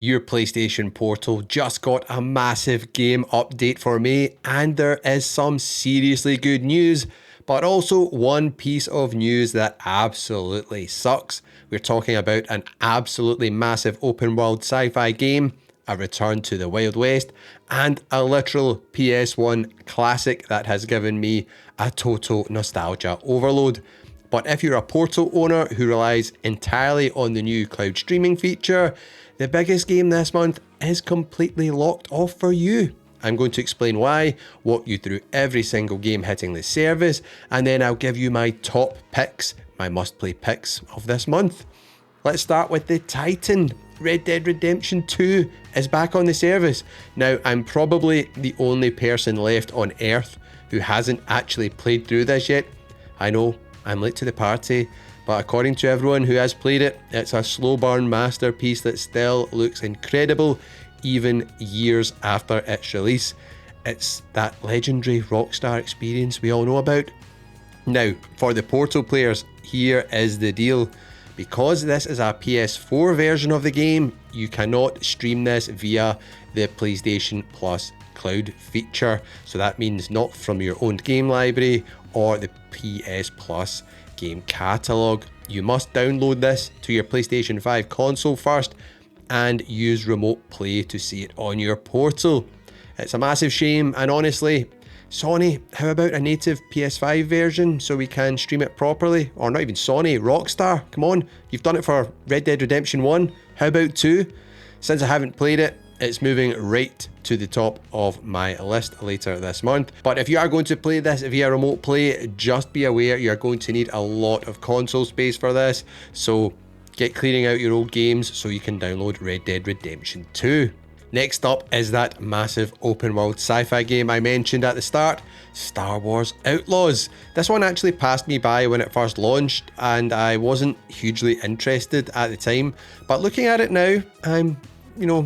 Your PlayStation Portal just got a massive game update for me, and there is some seriously good news, but also one piece of news that absolutely sucks. We're talking about an absolutely massive open world sci-fi game, a return to the Wild West, and a literal PS1 classic that has given me a total nostalgia overload. But if you're a Portal owner who relies entirely on the new cloud streaming feature, the biggest game this month is completely locked off for you. I'm going to explain why, walk you through every single game hitting the service, and then I'll give you my top picks, my must-play picks of this month. Let's start with the Titan. Red Dead Redemption 2 is back on the service. Now, I'm probably the only person left on Earth who hasn't actually played through this yet. I know, I'm late to the party, but according to everyone who has played it, it's a slow burn masterpiece that still looks incredible even years after its release. It's that legendary Rockstar experience we all know about. Now, for the Portal players, here is the deal. Because this is a PS4 version of the game, you cannot stream this via the PlayStation Plus cloud feature. So that means not from your own game library or the PS Plus game catalogue. You must download this to your PlayStation 5 console first and use remote play to see it on your Portal. It's a massive shame, and honestly, Sony, how about a native PS5 version so we can stream it properly? Or not even Sony, Rockstar, come on, you've done it for Red Dead Redemption 1, how about 2? Since I haven't played it, it's moving right to the top of my list later this month. But if you are going to play this via remote play, just be aware you're going to need a lot of console space for this. So get clearing out your old games so you can download Red Dead Redemption 2. Next up is that massive open world sci-fi game I mentioned at the start, Star Wars Outlaws. This one actually passed me by when it first launched and I wasn't hugely interested at the time, but looking at it now, I'm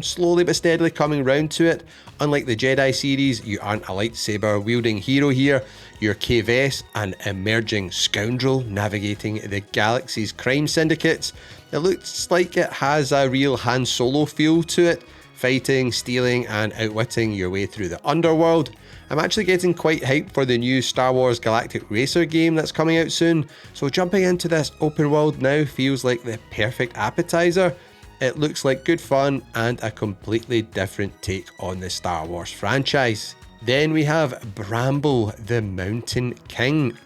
slowly but steadily coming round to it. Unlike the Jedi series, you aren't a lightsaber wielding hero here. You're Kves, an emerging scoundrel navigating the galaxy's crime syndicates. It looks like it has a real Han Solo feel to it, fighting, stealing and outwitting your way through the underworld. I'm actually getting quite hyped for the new Star Wars Galactic Racer game that's coming out soon, so jumping into this open world now feels like the perfect appetizer. It looks like good fun and a completely different take on the Star Wars franchise. Then we have Bramble, the Mountain King.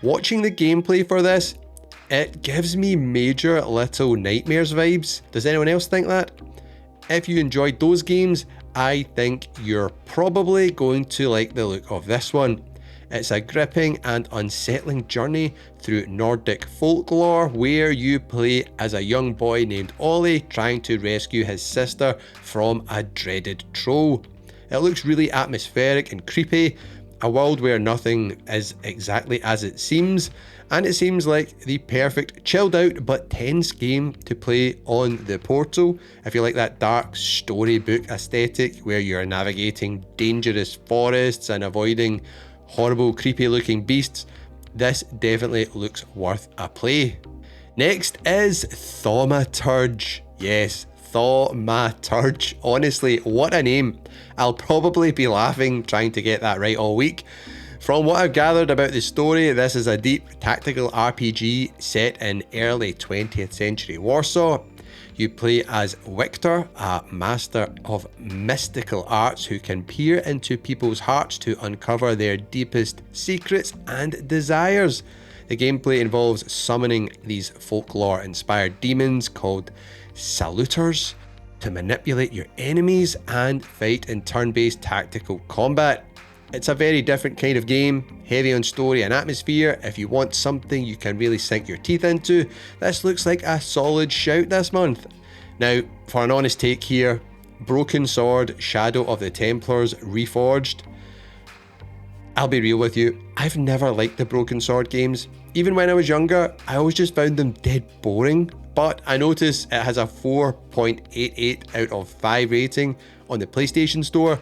Watching the gameplay for this, it gives me major Little Nightmares vibes. Does anyone else think that? If you enjoyed those games, I think you're probably going to like the look of this one. It's a gripping and unsettling journey through Nordic folklore where you play as a young boy named Ollie trying to rescue his sister from a dreaded troll. It looks really atmospheric and creepy, a world where nothing is exactly as it seems, and it seems like the perfect chilled out but tense game to play on the Portal. If you like that dark storybook aesthetic where you're navigating dangerous forests and avoiding horrible creepy looking beasts, this definitely looks worth a play. Next is Thaumaturge. Yes, Thaumaturge. Honestly, what a name. I'll probably be laughing trying to get that right all week. From what I've gathered about the story, this is a deep tactical RPG set in early 20th century Warsaw. You play as Victor, a master of mystical arts who can peer into people's hearts to uncover their deepest secrets and desires. The gameplay involves summoning these folklore-inspired demons called saluters to manipulate your enemies and fight in turn-based tactical combat. It's a very different kind of game, heavy on story and atmosphere. If you want something you can really sink your teeth into, this looks like a solid shout this month. Now, for an honest take here, Broken Sword Shadow of the Templars Reforged. I'll be real with you, I've never liked the Broken Sword games. Even when I was younger, I always just found them dead boring. But I notice it has a 4.88 out of 5 rating on the PlayStation Store.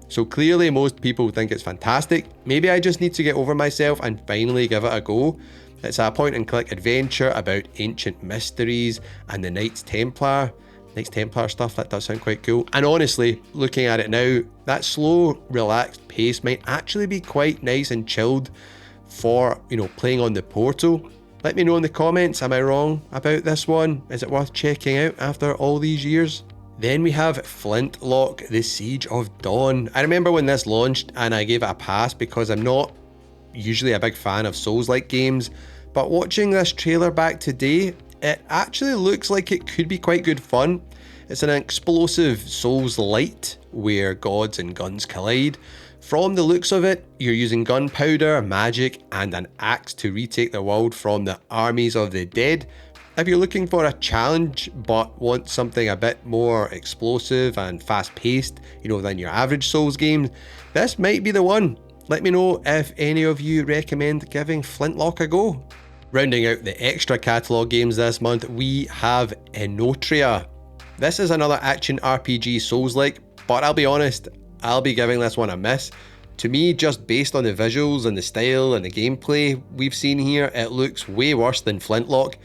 So clearly most people think it's fantastic. Maybe I just need to get over myself and finally give it a go. It's a point and click adventure about ancient mysteries and the Knights Templar. Knights Templar stuff, that does sound quite cool. And honestly, looking at it now, that slow, relaxed pace might actually be quite nice and chilled for, playing on the Portal. Let me know in the comments, am I wrong about this one? Is it worth checking out after all these years? Then we have Flintlock, The Siege of Dawn. I remember when this launched and I gave it a pass because I'm not usually a big fan of Souls-like games, but watching this trailer back today, it actually looks like it could be quite good fun. It's an explosive Souls-light where gods and guns collide. From the looks of it, you're using gunpowder, magic, and an axe to retake the world from the armies of the dead. If you're looking for a challenge but want something a bit more explosive and fast-paced, than your average Souls games, this might be the one. Let me know if any of you recommend giving Flintlock a go. Rounding out the extra catalogue games this month, we have Enotria. This is another action RPG Souls-like, but I'll be honest, I'll be giving this one a miss. To me, just based on the visuals and the style and the gameplay we've seen here, it looks way worse than Flintlock.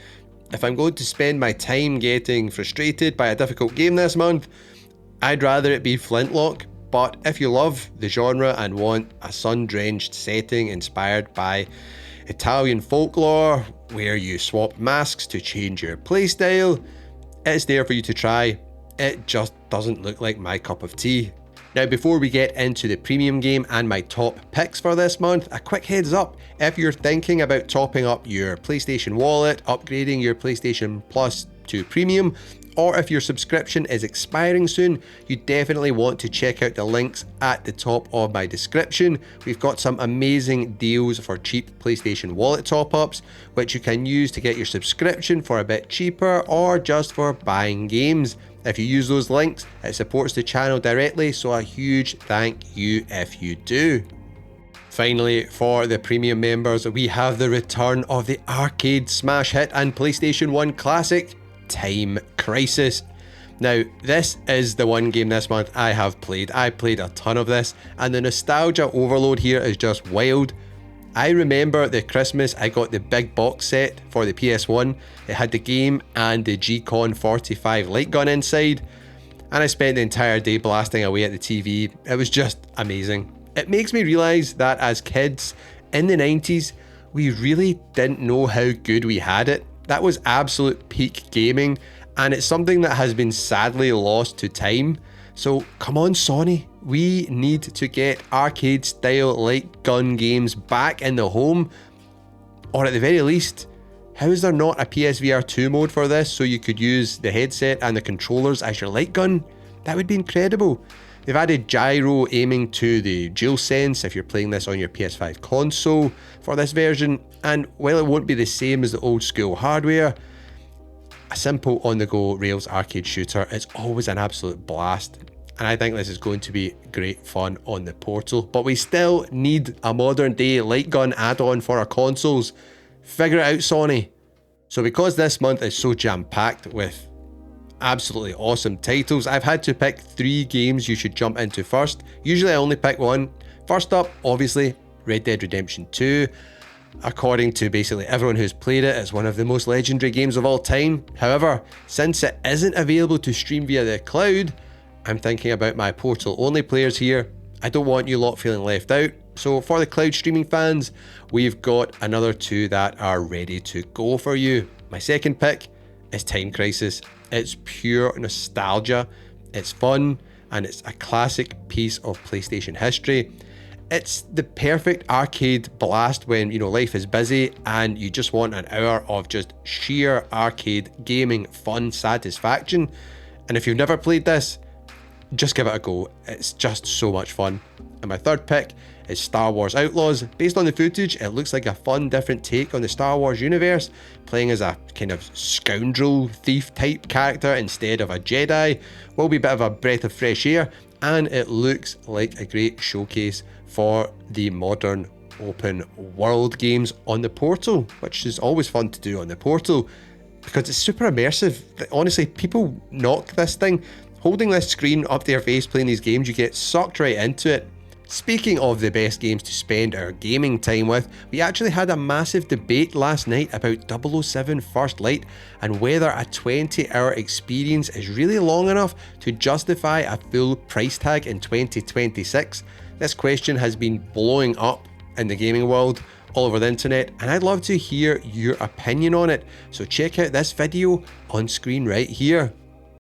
If I'm going to spend my time getting frustrated by a difficult game this month, I'd rather it be Flintlock. But if you love the genre and want a sun-drenched setting inspired by Italian folklore, where you swap masks to change your playstyle, it's there for you to try. It just doesn't look like my cup of tea. Now, before we get into the premium game and my top picks for this month, a quick heads up. If you're thinking about topping up your PlayStation wallet, upgrading your PlayStation Plus to premium, or if your subscription is expiring soon, you definitely want to check out the links at the top of my description. We've got some amazing deals for cheap PlayStation wallet top-ups, which you can use to get your subscription for a bit cheaper or just for buying games. If you use those links, it supports the channel directly, so a huge thank you if you do. Finally, for the premium members, we have the return of the arcade smash hit and PlayStation 1 classic, Time Crisis. Now, this is the one game this month I have played. I played a ton of this, and the nostalgia overload here is just wild. I remember the Christmas I got the big box set for the PS1. It had the game and the G-Con 45 light gun inside, and I spent the entire day blasting away at the TV. It was just amazing. It makes me realise that as kids in the 90s, we really didn't know how good we had it. That was absolute peak gaming, and it's something that has been sadly lost to time. So come on, Sony, we need to get arcade style light gun games back in the home, or at the very least, how is there not a PSVR 2 mode for this so you could use the headset and the controllers as your light gun? That would be incredible. They've added gyro aiming to the DualSense if you're playing this on your PS5 console for this version, and while it won't be the same as the old school hardware, a simple on-the-go Rails arcade shooter is always an absolute blast, and I think this is going to be great fun on the Portal. But we still need a modern day light gun add-on for our consoles. Figure it out, Sony. So because this month is so jam-packed with absolutely awesome titles, I've had to pick 3 games you should jump into first. Usually I only pick one. First up, obviously, Red Dead Redemption 2. According to basically everyone who's played it, it's one of the most legendary games of all time. However, since it isn't available to stream via the cloud, I'm thinking about my Portal only players here. I don't want you lot feeling left out. So for the cloud streaming fans, we've got another 2 that are ready to go for you. My second pick is Time Crisis. It's pure nostalgia, it's fun, and it's a classic piece of PlayStation history. It's the perfect arcade blast when, life is busy and you just want an hour of just sheer arcade gaming fun satisfaction. And if you've never played this, just give it a go. It's just so much fun. And my third pick is Star Wars Outlaws. Based on the footage, it looks like a fun, different take on the Star Wars universe, playing as a kind of scoundrel thief type character instead of a Jedi. Will be a bit of a breath of fresh air, and it looks like a great showcase for the modern open world games on the Portal, which is always fun to do on the Portal because it's super immersive. Honestly, people knock this thing. Holding this screen up to your face playing these games, you get sucked right into it. Speaking of the best games to spend our gaming time with, we actually had a massive debate last night about 007 First Light and whether a 20-hour experience is really long enough to justify a full price tag in 2026. This question has been blowing up in the gaming world, all over the internet, and I'd love to hear your opinion on it. So check out this video on screen right here.